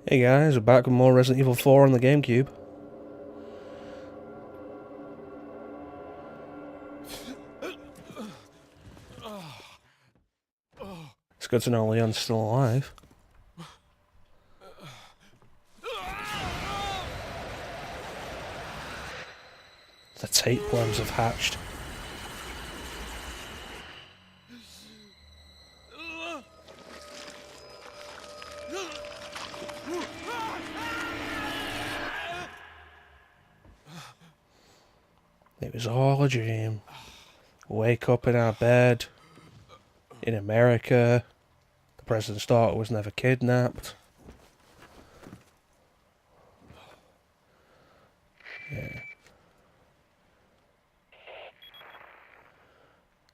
Hey guys, we're back with more Resident Evil 4 on the GameCube. It's good to know Leon's still alive. The tapeworms have hatched. It was all a dream. Wake up in our bed. In America. The president's daughter was never kidnapped. Yeah.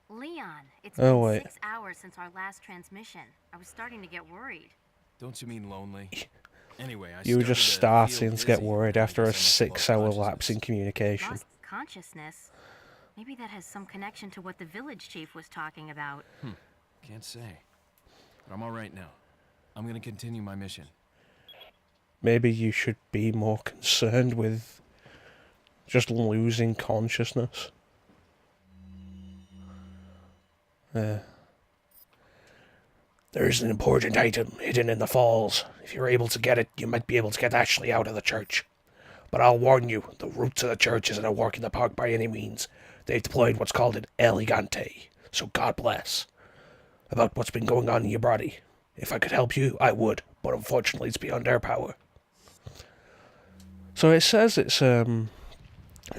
Leon, it's Oh, been wait. 6 hours since our last transmission. I was starting to get worried. Don't you mean lonely? Anyway, I You were started just to starting feel to get dizzy, worried and I after a guess I must 6-hour have lost lapse in consciousness. communication. Lost consciousness? Maybe that has some connection to what the village chief was talking about. Can't say. But I'm all right now. I'm gonna continue my mission. Maybe you should be more concerned with just losing consciousness. There is an important item hidden in the falls. If you're able to get it, you might be able to get Ashley out of the church. But I'll warn you, the route to the church isn't a walk in the park by any means. They've deployed what's called an elegante, so God bless. About what's been going on in your body. If I could help you, I would, but unfortunately it's beyond our power. So it says it's an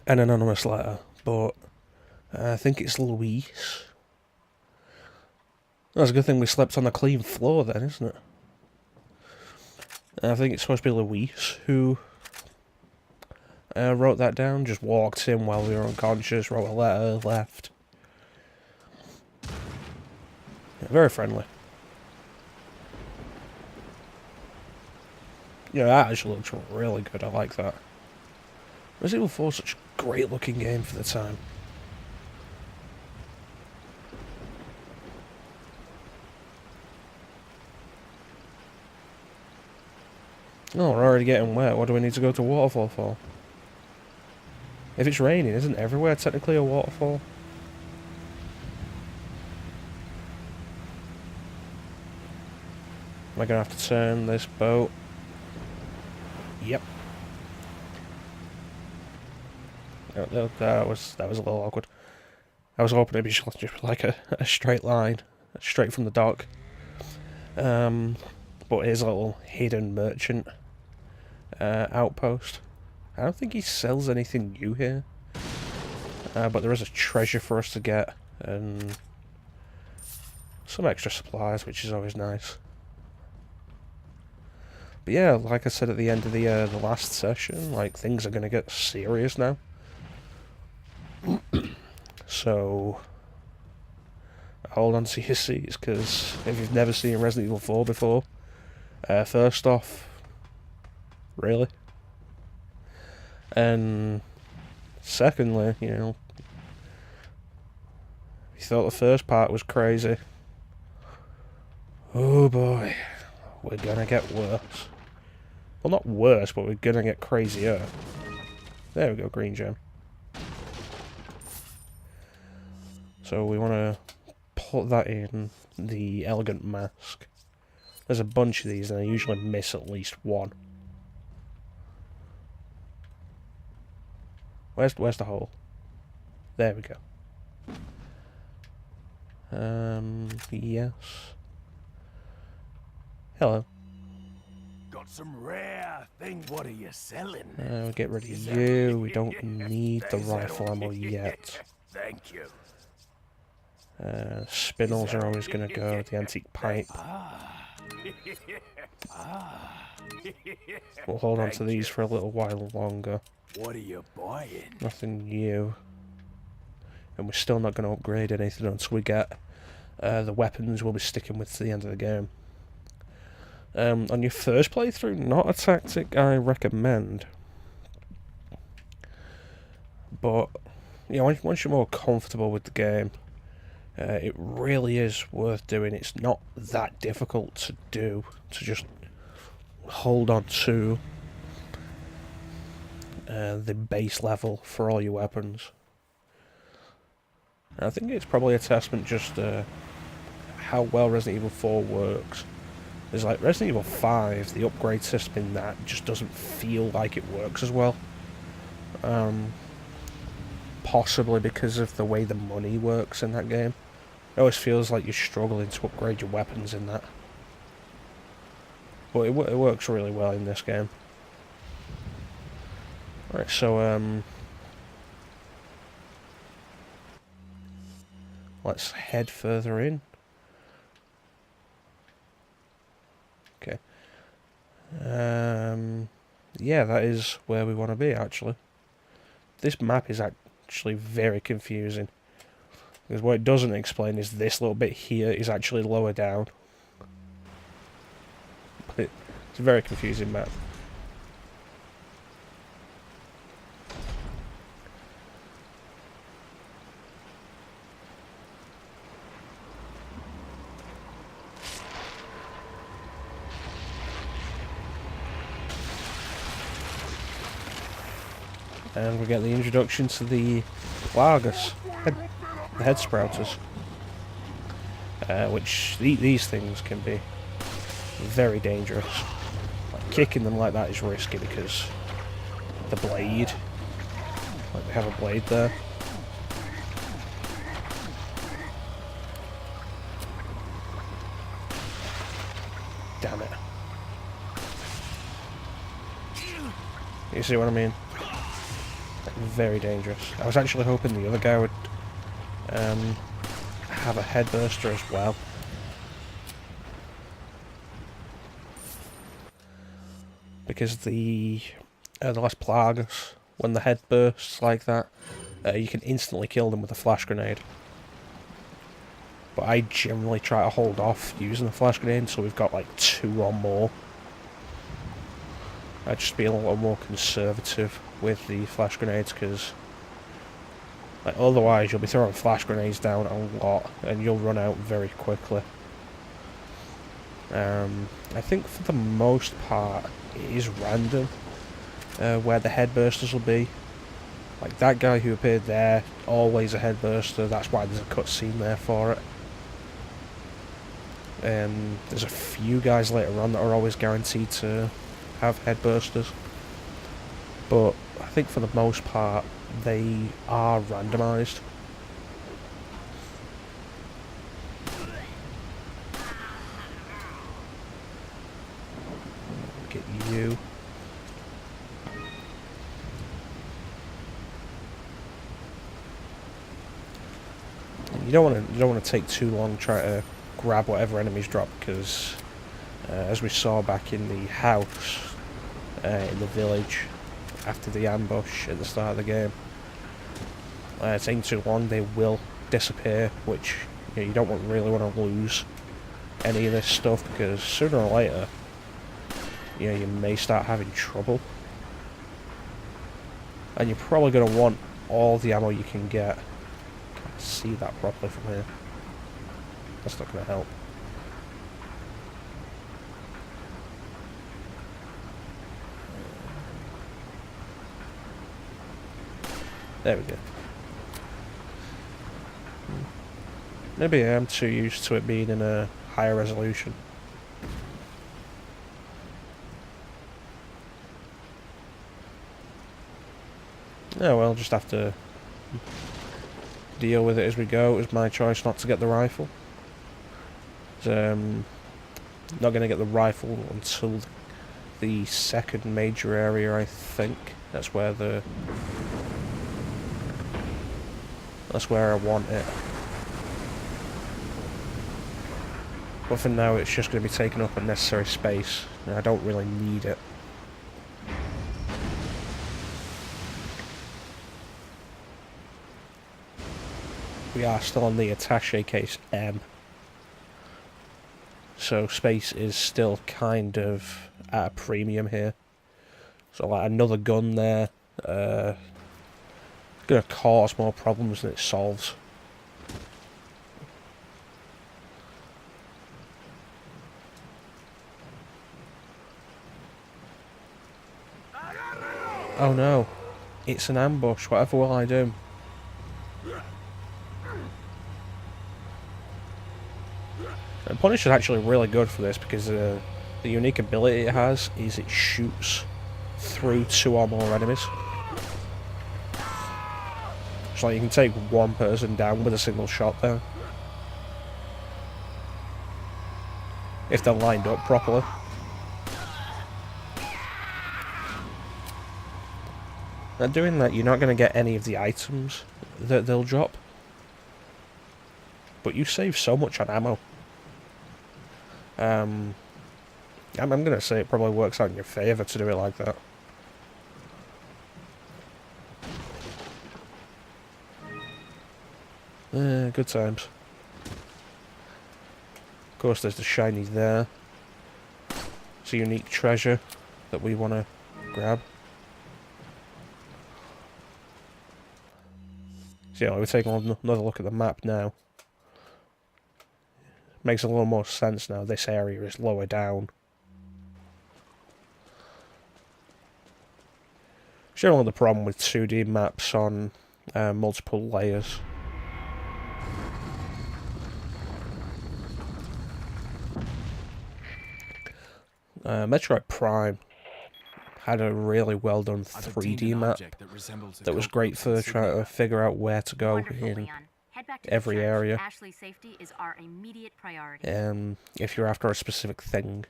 anonymous letter, but I think it's Louise. That's a good thing we slept on a clean floor then, isn't it? I think it's supposed to be Louise who wrote that down, just walked in while we were unconscious, wrote a letter, left. Yeah, very friendly. Yeah, that actually looks really good, I like that. Resident Evil 4 is such a great looking game for the time. Oh, we're already getting wet. What do we need to go to waterfall for? If it's raining, isn't everywhere technically a waterfall? Am I going to have to turn this boat? Yep. Oh, that was a little awkward. I was hoping it'd be just like a straight line, straight from the dock. But here's a little hidden merchant outpost. I don't think he sells anything new here. But there is a treasure for us to get, and some extra supplies, which is always nice. But yeah, like I said at the end of the last session, like, things are going to get serious now. So, hold on to your seats, because if you've never seen Resident Evil 4 before, first off, really? And secondly, you know, if you thought the first part was crazy, oh boy, we're gonna get worse. Well, not worse, but we're gonna get crazier. There we go, green gem. So we want to put that in the elegant mask. There's a bunch of these, and I usually miss at least one. Where's the hole? There we go. Yes. Hello. Got some rare thing. What are you selling? We'll get rid of you. We don't need the rifle ammo yet. Thank you. Spinels are always going to go. The antique pipe. We'll hold on to these for a little while longer. What are you buying? Nothing new. And we're still not going to upgrade anything until we get the weapons we'll be sticking with to the end of the game. On your first playthrough, not a tactic I recommend. But, you know, once you're more comfortable with the game, it really is worth doing. It's not that difficult to do, to just hold on to the base level for all your weapons. And I think it's probably a testament just how well Resident Evil 4 works. There's like Resident Evil 5, the upgrade system in that just doesn't feel like it works as well. Possibly because of the way the money works in that game. It always feels like you're struggling to upgrade your weapons in that. But it works really well in this game. Right, so let's head further in. Okay. Yeah, that is where we want to be, actually. This map is actually very confusing. Because what it doesn't explain is this little bit here is actually lower down. But it's a very confusing map. And we get the introduction to the Largus, the head sprouters. Which these things can be very dangerous. Like, kicking them like that is risky because the blade, like they have a blade there. Damn it. You see what I mean? Very dangerous. I was actually hoping the other guy would have a head burster as well. Because the last Plagas, when the head bursts like that, you can instantly kill them with a flash grenade. But I generally try to hold off using the flash grenade until we've got like 2 or more. I'd just be a little more conservative with the flash grenades, because like, otherwise you'll be throwing flash grenades down a lot and you'll run out very quickly. I think for the most part it is random where the headbursters will be. Like that guy who appeared there, always a headburster, that's why there's a cutscene there for it. There's a few guys later on that are always guaranteed to have headbursters, but I think for the most part they are randomised. Get you. You don't want to take too long trying to grab whatever enemies drop, because as we saw back in the house in the village after the ambush at the start of the game, taking too long they will disappear, which you don't really want to lose any of this stuff, because sooner or later you may start having trouble, and you're probably going to want all the ammo you can get. Can't see that properly from here. That's not going to help. There we go. Maybe I am too used to it being in a higher resolution. Yeah, well, just have to deal with it as we go. It was my choice not to get the rifle. Not going to get the rifle until the second major area, I think. That's where I want it. But for now it's just going to be taking up unnecessary space, and I don't really need it. We are still on the attaché case M. So space is still kind of at a premium here. So like another gun there, going to cause more problems than it solves. Oh no. It's an ambush. Whatever will I do? And Punish is actually really good for this because the unique ability it has is it shoots through 2 or more enemies. So like you can take one person down with a single shot there. If they're lined up properly. And doing that, you're not going to get any of the items that they'll drop. But you save so much on ammo. I'm going to say it probably works out in your favour to do it like that. Good times. Of course, there's the shiny there. It's a unique treasure that we want to grab. So yeah, we're taking another look at the map now. Makes a little more sense now. This area is lower down. Generally the problem with 2D maps on multiple layers. Metroid Prime had a really well done 3D map that was great for trying to figure out where to go in every area. Ashley's safety is our immediate priority. If you're after a specific thing.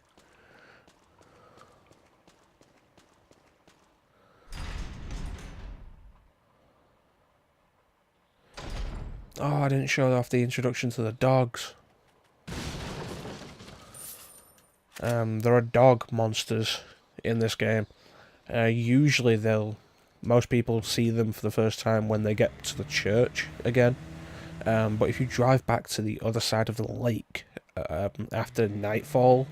Oh, I didn't show off the introduction to the dogs. There are dog monsters in this game. Usually most people see them for the first time when they get to the church again. But if you drive back to the other side of the lake after nightfall,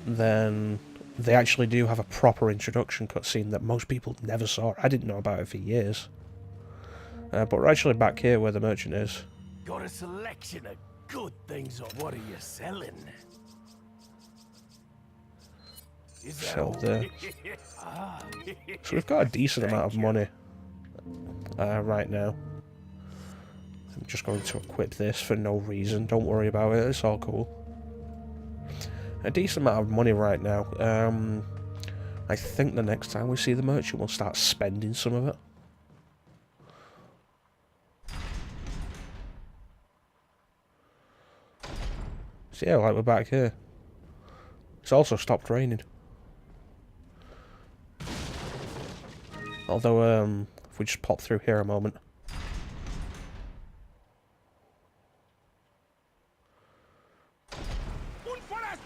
then they actually do have a proper introduction cutscene that most people never saw. I didn't know about it for years. But we're actually back here where the merchant is. Got a selection of good things, or what are you selling? Sell there. So we've got a decent amount of money right now. I'm just going to equip this for no reason. Don't worry about it. It's all cool. A decent amount of money right now. I think the next time we see the merchant, we'll start spending some of it. So yeah, like we're back here. It's also stopped raining. Although, if we just pop through here a moment.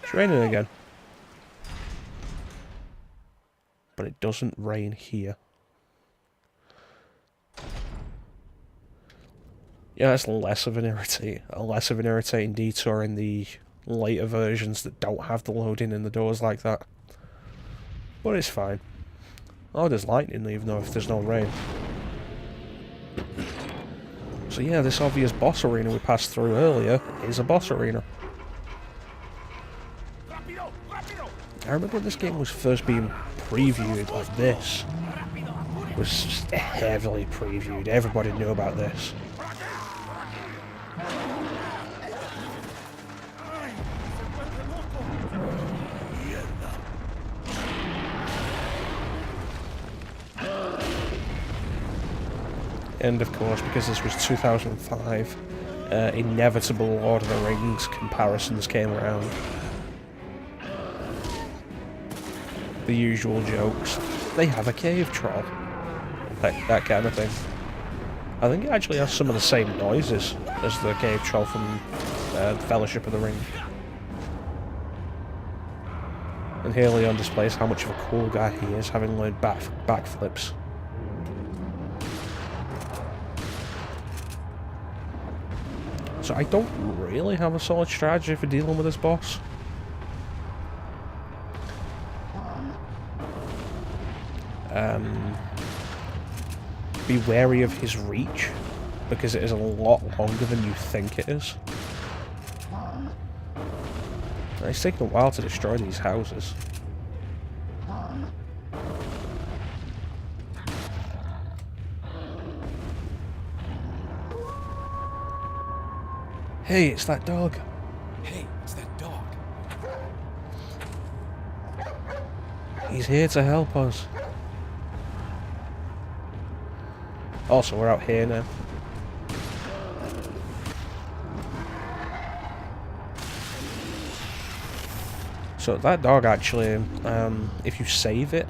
It's raining again. But it doesn't rain here. Yeah, it's less of an irritating detour in the later versions that don't have the loading in the doors like that. But it's fine. Oh, there's lightning even though if there's no rain. So yeah, this obvious boss arena we passed through earlier is a boss arena. I remember when this game was first being previewed like this. It was just heavily previewed. Everybody knew about this. And of course, because this was 2005, inevitable Lord of the Rings comparisons came around. The usual jokes. They have a cave troll. That kind of thing. I think it actually has some of the same noises as the cave troll from Fellowship of the Ring. And here Leon displays how much of a cool guy he is, having learned backflips. So I don't really have a solid strategy for dealing with this boss. Be wary of his reach, because it is a lot longer than you think it is. And it's taken a while to destroy these houses. Hey, it's that dog. Hey, it's that dog. He's here to help us. Also, we're out here now. So that dog actually, if you save it,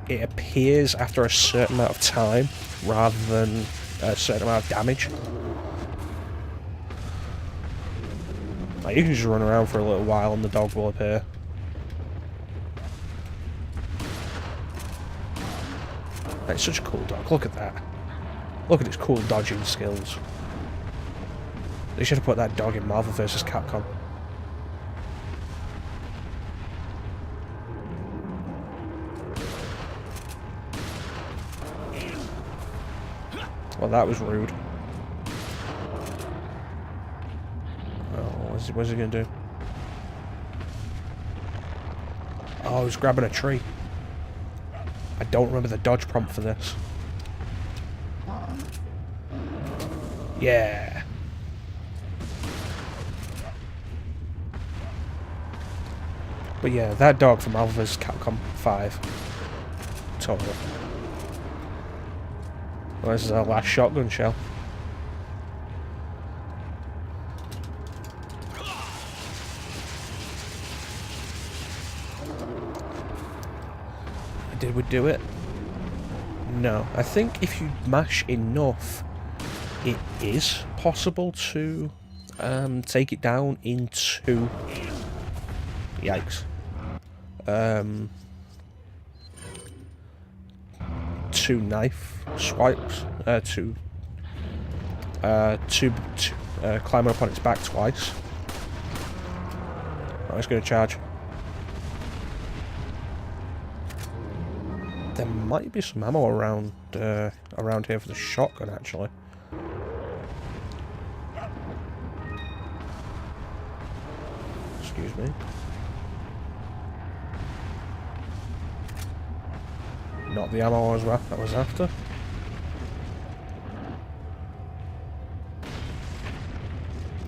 it appears after a certain amount of time rather than a certain amount of damage. Like, you can just run around for a little while and the dog will appear. It's such a cool dog. Look at that. Look at its cool dodging skills. They should have put that dog in Marvel vs. Capcom. Well, that was rude. Oh, what's he gonna do? Oh, he's grabbing a tree. I don't remember the dodge prompt for this. Yeah. But yeah, that dog from Marvel vs. Capcom 5. Totally. Well, this is our last shotgun shell. Did we do it? No. I think if you mash enough, it is possible to take it down in 2. Yikes. 2 knife swipes. Two climb up on its back twice. I'm just going to charge. There might be some ammo around around here for the shotgun, actually. Excuse me. Not the ammo I was after.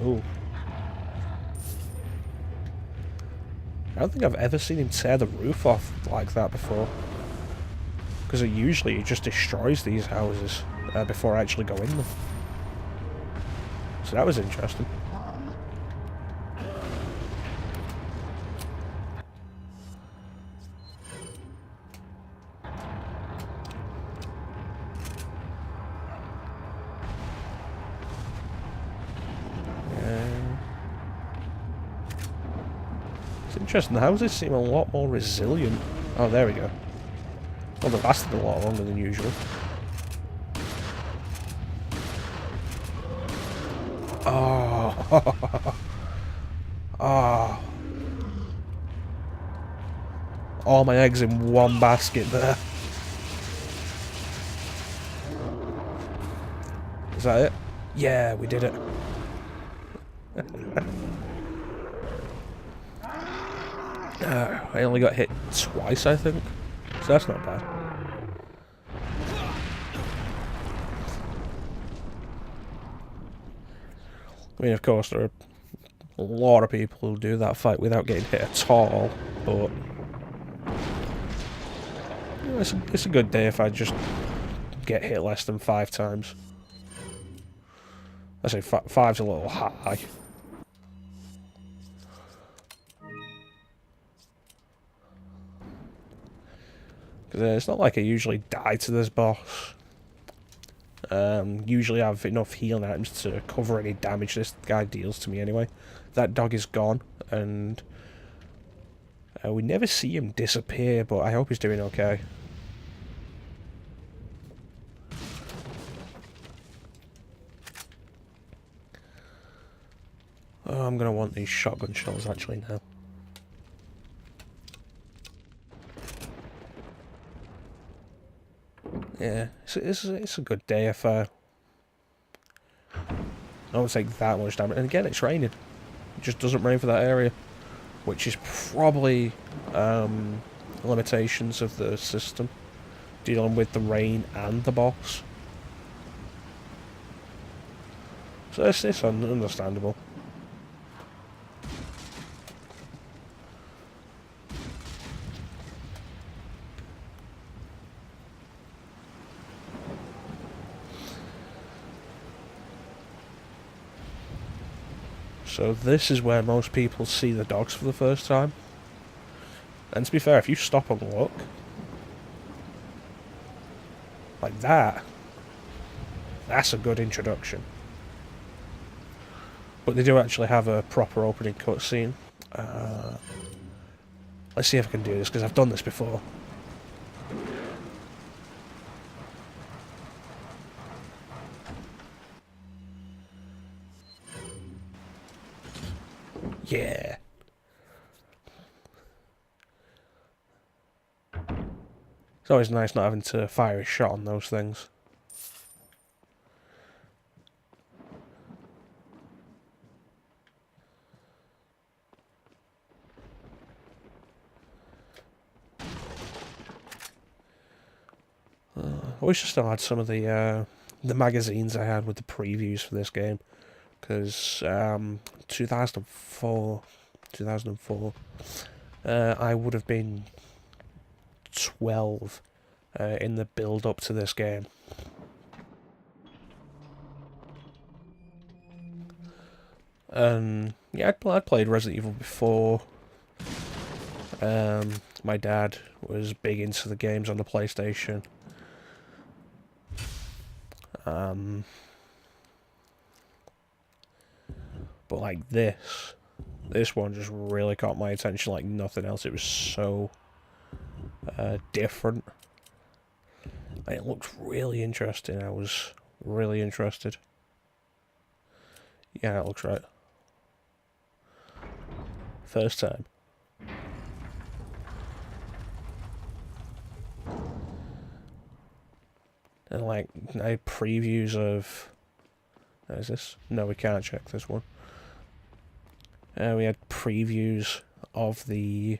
Ooh. I don't think I've ever seen him tear the roof off like that before. Because it usually just destroys these houses before I actually go in them. So that was interesting. It's interesting, the houses seem a lot more resilient. Oh, there we go. Well, they lasted a lot longer than usual. Oh. Oh. All my eggs in one basket there. Is that it? Yeah, we did it. I only got hit twice, I think. So that's not bad. I mean, of course, there are a lot of people who do that fight without getting hit at all, but you know, it's a good day if I just get hit less than 5 times. I say 5's a little high. Because it's not like I usually die to this boss. Usually I have enough healing items to cover any damage this guy deals to me anyway. That dog is gone, and we never see him disappear, but I hope he's doing okay. Oh, I'm going to want these shotgun shells actually now. Yeah, it's a good day if I don't take that much damage. And again, it's raining. It just doesn't rain for that area, which is probably limitations of the system, dealing with the rain and the boss. So it's understandable. So this is where most people see the dogs for the first time. And to be fair, if you stop and look, like that, that's a good introduction. But they do actually have a proper opening cutscene. Let's see if I can do this, because I've done this before. Yeah. It's always nice not having to fire a shot on those things. I wish I still had some of the magazines I had with the previews for this game, because 2004, I would have been 12 in the build up to this game. Yeah, I'd played Resident Evil before. My dad was big into the games on the PlayStation. But like this one just really caught my attention like nothing else. It was so different. It looked really interesting. I was really interested. Yeah, it looks right. First time. And like, I had previews of... Is this? No, we can't check this one. We had previews of the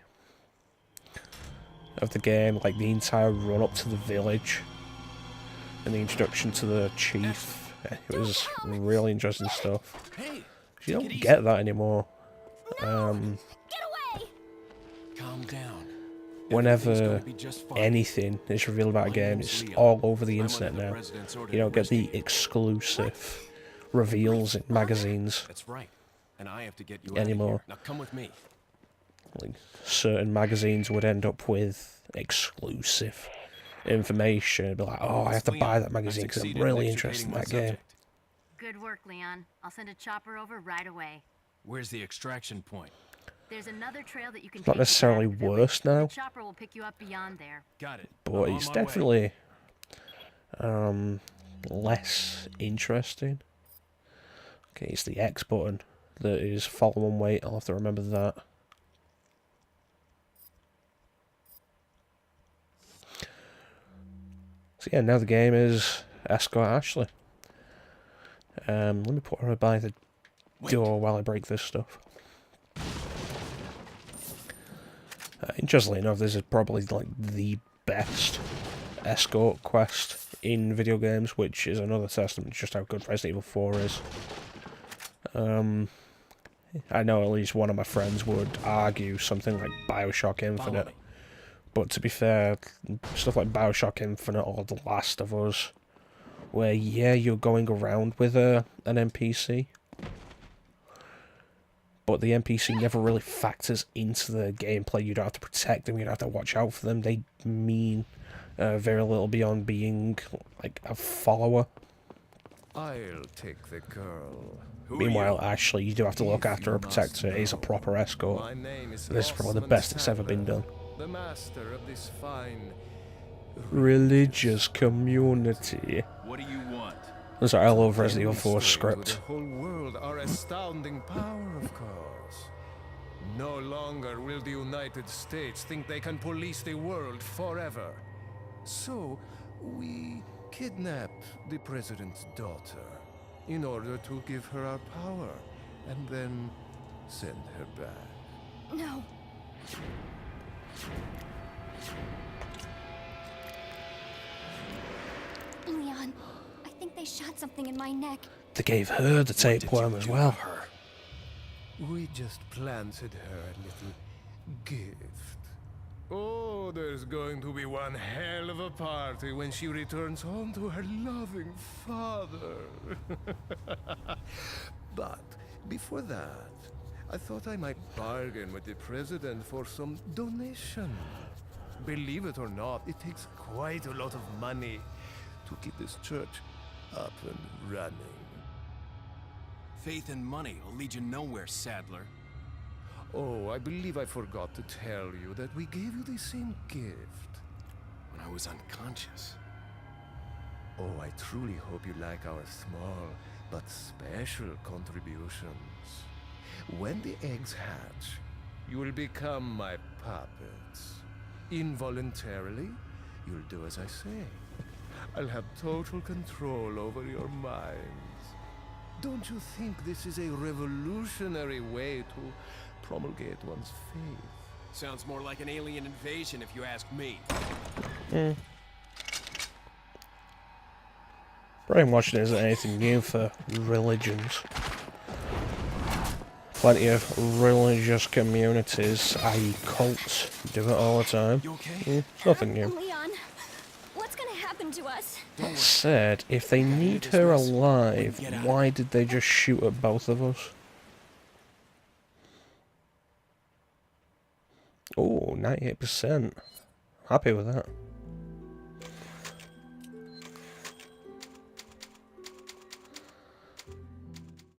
game, like the entire run up to the village, and the introduction to the chief. It was really interesting stuff. You don't get that anymore. Calm down. Whenever anything is revealed about a game, it's all over the internet now. You don't get the exclusive reveals in magazines. That's right. And I have to get you anymore. Now come with me. Like, certain magazines would end up with exclusive information. It'd be like, oh, I have to buy that magazine because I'm really interested in that game. Good work, Leon. I'll send a chopper over right away. Where's the extraction point? There's another trail that you can It's not take necessarily to the village. worse now, The chopper will pick you up beyond there. Got it. but it's definitely less interesting. Okay, it's the X button that is follow and wait. I'll have to remember that. So yeah, now the game is escort Ashley. Let me put her by the door while I break this stuff. Interestingly enough, this is probably like the best escort quest in video games, which is another testament to just how good Resident Evil 4 is. I know at least one of my friends would argue something like Bioshock Infinite, but to be fair, stuff like Bioshock Infinite or The Last of Us, where yeah, you're going around with an NPC, but the NPC never really factors into the gameplay. You don't have to protect them, you don't have to watch out for them. They mean very little beyond being like a follower. I'll take the girl. Meanwhile, Ashley, you do have to look after her, protect her. He's a proper escort. My name is This is probably the best it's ever been done. the master of this fine Religious community. What do you want? I'm sorry, I love Resident Evil 4 script. The whole world our astounding power, of course. No longer will the United States think they can police the world forever. So, we kidnap the president's daughter in order to give her our power and then send her back. No. Leon, I think they shot something in my neck. They gave her the tapeworm as well. Her? We just planted her a little gift. Oh, there's going to be one hell of a party when she returns home to her loving father. But before that, I thought I might bargain with the president for some donation. Believe it or not, it takes quite a lot of money to keep this church up and running. Faith and money will lead you nowhere, Sadler. Oh, I believe I forgot to tell you that we gave you the same gift. When I was unconscious. Oh, I truly hope you like our small but special contributions. When the eggs hatch, you will become my puppets. Involuntarily, you'll do as I say. I'll have total control over your minds. Don't you think this is a revolutionary way to promulgate one's faith? Sounds more like an alien invasion if you ask me. Brainwashing isn't anything new for religions. Plenty of religious communities, i.e. cults, do it all the time. You okay? It's nothing new. Leon, what's gonna happen to us? That said, if they need her alive, why did they just shoot at both of us? Oh, 98%. Happy with that.